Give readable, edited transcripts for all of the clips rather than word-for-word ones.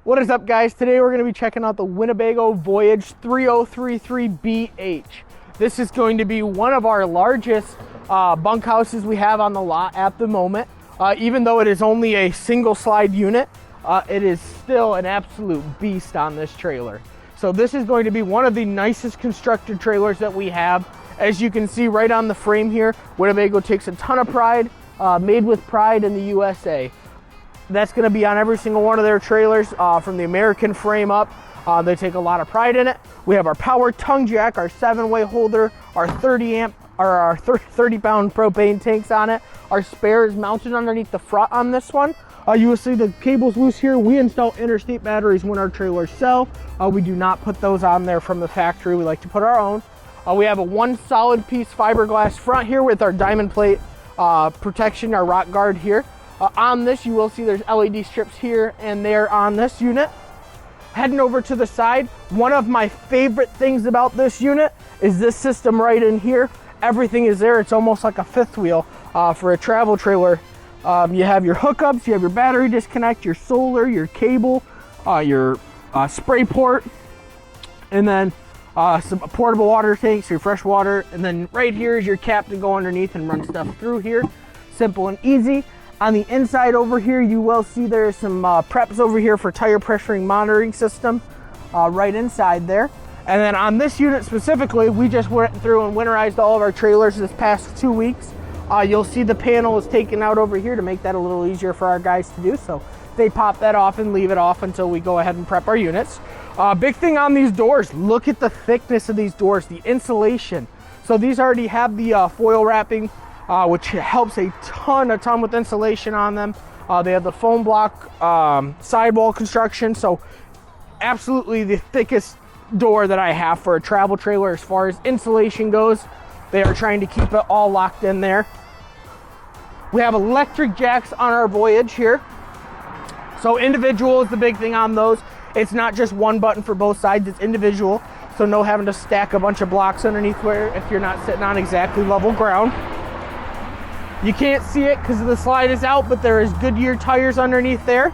What is up, guys? Today we're going to be checking out the Winnebago Voyage 3033BH. This is going to be one of our largest bunkhouses we have on the lot at the moment. Even though it is only a single slide unit, it is still an absolute beast on this trailer. So this is going to be one of the nicest constructed trailers that we have. As you can see right on the frame here, Winnebago takes a ton of pride, made with pride in the USA. That's going to be on every single one of their trailers from the American frame up. They take a lot of pride in it. We have our power tongue jack, our 7-way holder, our 30-pound propane tanks on it. Our spare is mounted underneath the front on this one. You will see the cables loose here. We install interstate batteries when our trailers sell. We do not put those on there from the factory. We like to put our own. We have a one solid piece fiberglass front here with our diamond plate protection, our rock guard here. On this, you will see there's LED strips here and there on this unit. Heading over to the side, one of my favorite things about this unit is this system right in here. Everything is there. It's almost like a fifth wheel for a travel trailer. You have your hookups, you have your battery disconnect, your solar, your cable, your spray port, and then some portable water tanks, your fresh water, and then right here is your cap to go underneath and run stuff through here. Simple and easy. On the inside over here, you will see there's some preps over here for tire pressuring monitoring system right inside there. And then on this unit specifically, we just went through and winterized all of our trailers this past 2 weeks. You'll see the panel is taken out over here to make that a little easier for our guys to do. So they pop that off and leave it off until we go ahead and prep our units. Big thing on these doors, look at the thickness of these doors, the insulation. So these already have the foil wrapping, which helps a ton with insulation on them. They have the foam block sidewall construction, so absolutely the thickest door that I have for a travel trailer as far as insulation goes. They are trying to keep it all locked in there. We have electric jacks on our Voyage here. So individual is the big thing on those. It's not just one button for both sides, it's individual. So no having to stack a bunch of blocks underneath where if you're not sitting on exactly level ground. You can't see it because the slide is out, but there is Goodyear tires underneath there.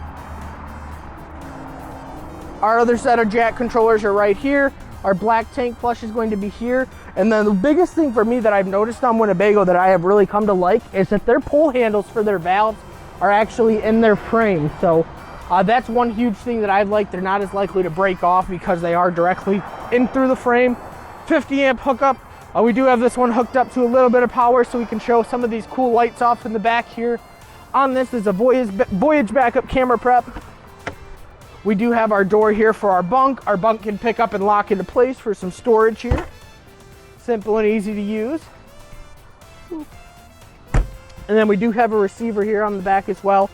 Our other set of jack controllers are right here. Our black tank flush is going to be here. And then the biggest thing for me that I've noticed on Winnebago that I have really come to like is that their pull handles for their valves are actually in their frame. So that's one huge thing that I've liked. They're not as likely to break off because they are directly in through the frame. 50 amp hookup. We do have this one hooked up to a little bit of power so we can show some of these cool lights off in the back here. On this is a Voyage backup camera prep. We do have our door here for our bunk. Our bunk can pick up and lock into place for some storage here. Simple and easy to use. And then we do have a receiver here on the back as well.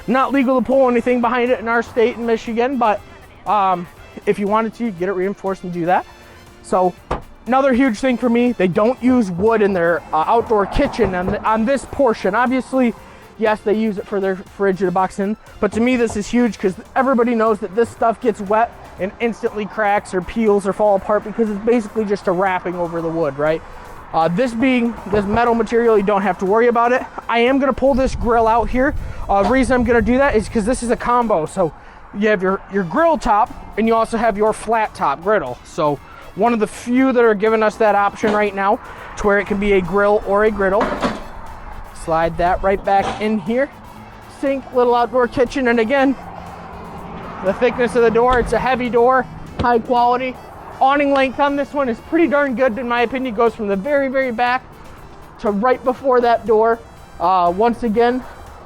Not legal to pull anything behind it in our state in Michigan, but if you wanted to, get it reinforced and do that. So another huge thing for me, they don't use wood in their outdoor kitchen on this portion. Obviously, yes, they use it for their fridge to box in, but to me this is huge because everybody knows that this stuff gets wet and instantly cracks or peels or fall apart because it's basically just a wrapping over the wood, right? This being this metal material, you don't have to worry about it. I am gonna pull this grill out here. The reason I'm gonna do that is because this is a combo. So you have your grill top and you also have your flat top griddle. So one of the few that are giving us that option right now to where it can be a grill or a griddle. Slide that right back in here. Sink, little outdoor kitchen, and again, the thickness of the door, it's a heavy door, high quality. Awning length on this one is pretty darn good in my opinion. It goes from the very back to right before that door. Once again,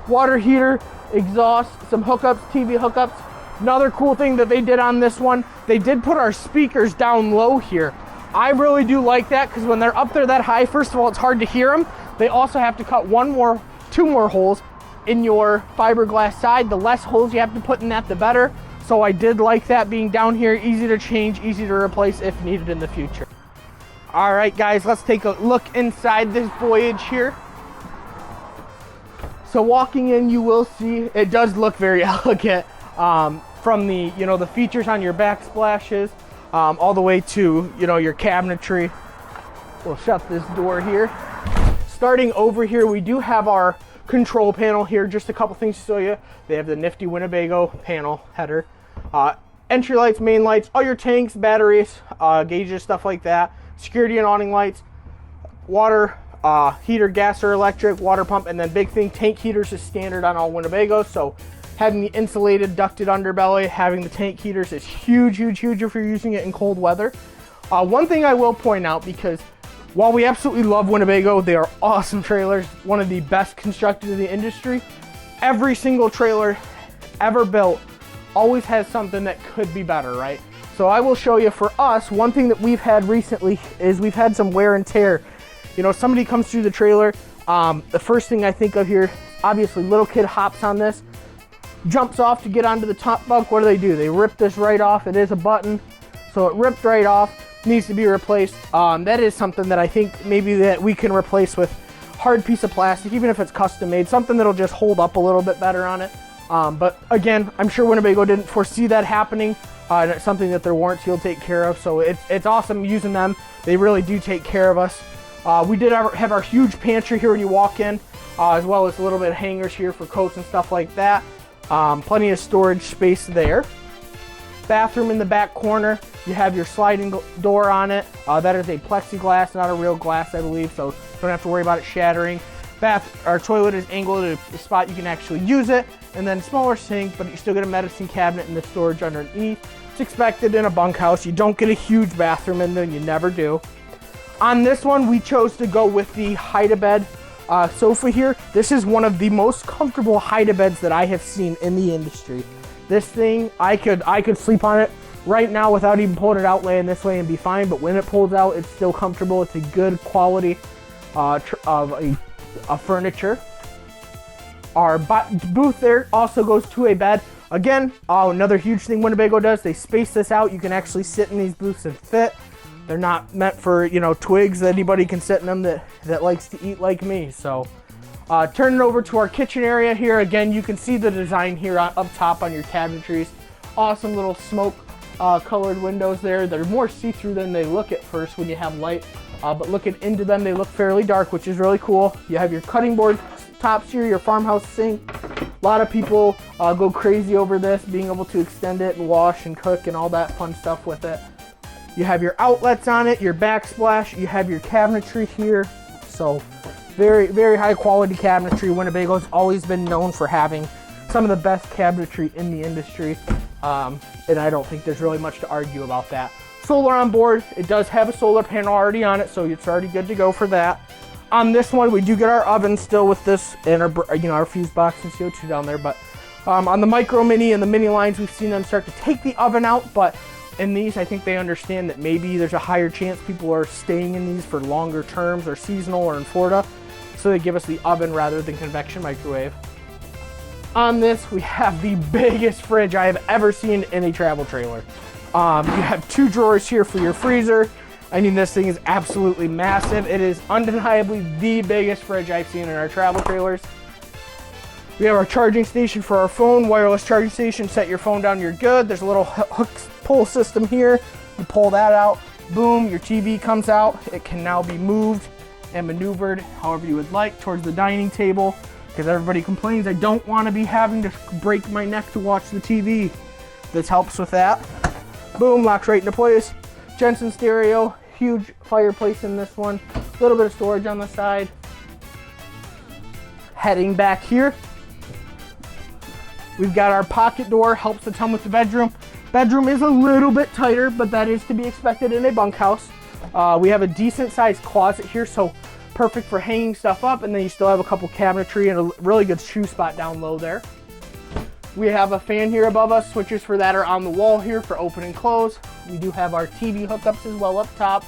water heater, exhaust, some hookups, TV hookups. Another cool thing that they did on this one, they did put our speakers down low here. I really do like that because when they're up there that high, first of all, it's hard to hear them. They also have to cut two more holes in your fiberglass side. The less holes you have to put in that, the better. So I did like that being down here, easy to change, easy to replace if needed in the future. All right, guys, let's take a look inside this Voyage here. So walking in, you will see it does look very elegant. From the, the features on your backsplashes, all the way to, your cabinetry. We'll shut this door here. Starting over here, we do have our control panel here. Just a couple things to show you. They have the nifty Winnebago panel header. Entry lights, main lights, all your tanks, batteries, gauges, stuff like that. Security and awning lights, water, heater, gas or electric, water pump, and then big thing, tank heaters is standard on all Winnebagos. So having the insulated ducted underbelly, having the tank heaters is huge, huge, huge if you're using it in cold weather. One thing I will point out, because while we absolutely love Winnebago, they are awesome trailers, one of the best constructed in the industry. Every single trailer ever built always has something that could be better, right? So I will show you, for us, one thing that we've had recently is we've had some wear and tear. You know, somebody comes through the trailer, the first thing I think of here, obviously little kid hops on this, jumps off to get onto the top bunk. What do? They rip this right off. It is a button, so it ripped right off, needs to be replaced. That is something that I think maybe that we can replace with hard piece of plastic, even if it's custom made, something that'll just hold up a little bit better on it. But again, I'm sure Winnebago didn't foresee that happening, and it's something that their warranty will take care of. So it's awesome using them. They really do take care of us. We did have our huge pantry here when you walk in, as well as a little bit of hangers here for coats and stuff like that. Plenty of storage space there. Bathroom in the back corner. You have your sliding door on it. That is a plexiglass, not a real glass, I believe, so don't have to worry about it shattering. Our toilet is angled at a spot you can actually use it, and then smaller sink, but you still get a medicine cabinet and the storage underneath. It's expected in a bunkhouse. You don't get a huge bathroom in there, you never do. On this one, we chose to go with the hide-a-bed sofa here. This is one of the most comfortable hide-a-beds that I have seen in the industry. This thing, I could sleep on it right now without even pulling it out, laying this way, and be fine, but when it pulls out, it's still comfortable. It's a good quality of a furniture. Our booth there also goes to a bed. Again, another huge thing Winnebago does, they space this out. You can actually sit in these booths and fit. They're not meant for, you know, twigs. Anybody can sit in them that likes to eat like me. So turning over to our kitchen area here, again, you can see the design here up top on your cabinetries. Awesome little smoke colored windows there. They're more see-through than they look at first when you have light. But looking into them, they look fairly dark, which is really cool. You have your cutting board tops here, your farmhouse sink. A lot of people go crazy over this, being able to extend it and wash and cook and all that fun stuff with it. You have your outlets on it, your backsplash. You have your cabinetry here. So very, very high quality cabinetry. Winnebago's always been known for having some of the best cabinetry in the industry. And I don't think there's really much to argue about that. Solar on board. It does have a solar panel already on it, so it's already good to go for that. On this one, we do get our oven still with this, and our fuse box and CO2 down there. But on the Micro-Minnie and the Mini lines, we've seen them start to take the oven out. But in these, I think they understand that maybe there's a higher chance people are staying in these for longer terms, or seasonal, or in Florida, so they give us the oven rather than convection microwave. On this, we have the biggest fridge I have ever seen in a travel trailer. You have 2 drawers here for your freezer. I mean, this thing is absolutely massive. It is undeniably the biggest fridge I've seen in our travel trailers. We have our charging station for our phone, wireless charging station. Set your phone down, you're good. There's a little hook pull system here. You pull that out, boom, your TV comes out. It can now be moved and maneuvered however you would like towards the dining table, because everybody complains, I don't want to be having to break my neck to watch the TV. This helps with that. Boom, locks right into place. Jensen stereo, huge fireplace in this one. A little bit of storage on the side. Heading back here, we've got our pocket door, helps to come with the bedroom. Bedroom is a little bit tighter, but that is to be expected in a bunkhouse. We have a decent sized closet here, so perfect for hanging stuff up, and then you still have a couple cabinetry and a really good shoe spot down low there. We have a fan here above us. Switches for that are on the wall here for open and close. We do have our TV hookups as well up top.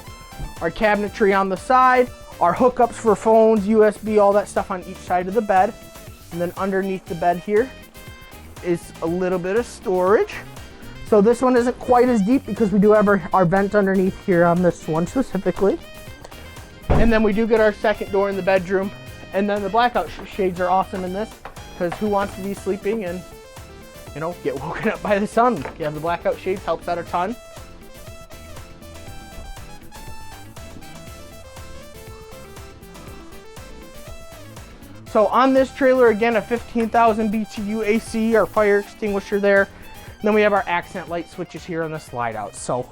Our cabinetry on the side. Our hookups for phones, USB, all that stuff on each side of the bed. And then underneath the bed here is a little bit of storage. So this one isn't quite as deep because we do have our vent underneath here on this one specifically. And then we do get our second door in the bedroom. And then the blackout shades are awesome in this, because who wants to be sleeping and, you know, get woken up by the sun? You have the blackout shades, helps out a ton. So on this trailer, again, a 15,000 BTU AC, our fire extinguisher there. And then we have our accent light switches here on the slide out. So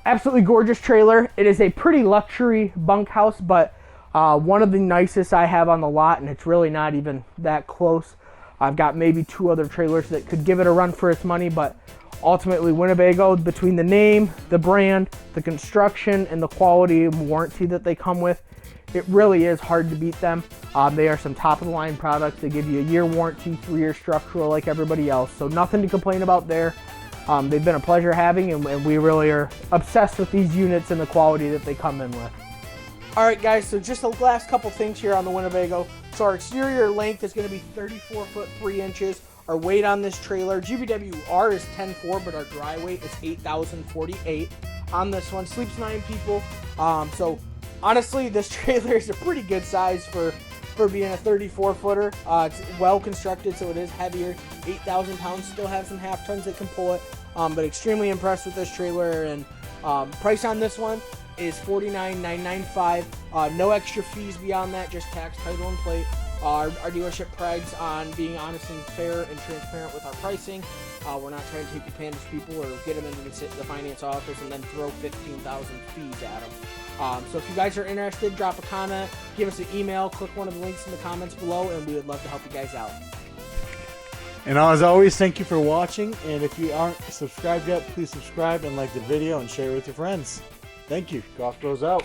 absolutely gorgeous trailer. It is a pretty luxury bunkhouse, but one of the nicest I have on the lot, and it's really not even that close. I've got maybe 2 other trailers that could give it a run for its money, but ultimately Winnebago, between the name, the brand, the construction, and the quality and warranty that they come with, it really is hard to beat them. They are some top of the line products. They give you a year warranty, 3-year structural like everybody else. So nothing to complain about there. They've been a pleasure having, and we really are obsessed with these units and the quality that they come in with. All right, guys, so just the last couple things here on the Winnebago. So our exterior length is going to be 34 foot 3 inches. Our weight on this trailer, GVWR is 10.4, but our dry weight is 8,048 on this one. Sleeps 9 people. So honestly, this trailer is a pretty good size for being a 34 footer. It's well constructed, so it is heavier. 8,000 pounds, still have some half tons that can pull it. But extremely impressed with this trailer, and price on this one is $49,995. No extra fees beyond that, just tax, title, and plate. Our dealership prides on being honest and fair and transparent with our pricing. We're not trying to take advantage of people or get them into the finance office and then throw 15,000 fees at them. So if you guys are interested, drop a comment, give us an email, click one of the links in the comments below, and we would love to help you guys out. And as always, thank you for watching. And if you aren't subscribed yet, please subscribe and like the video and share it with your friends. Thank you. Golf Bros out.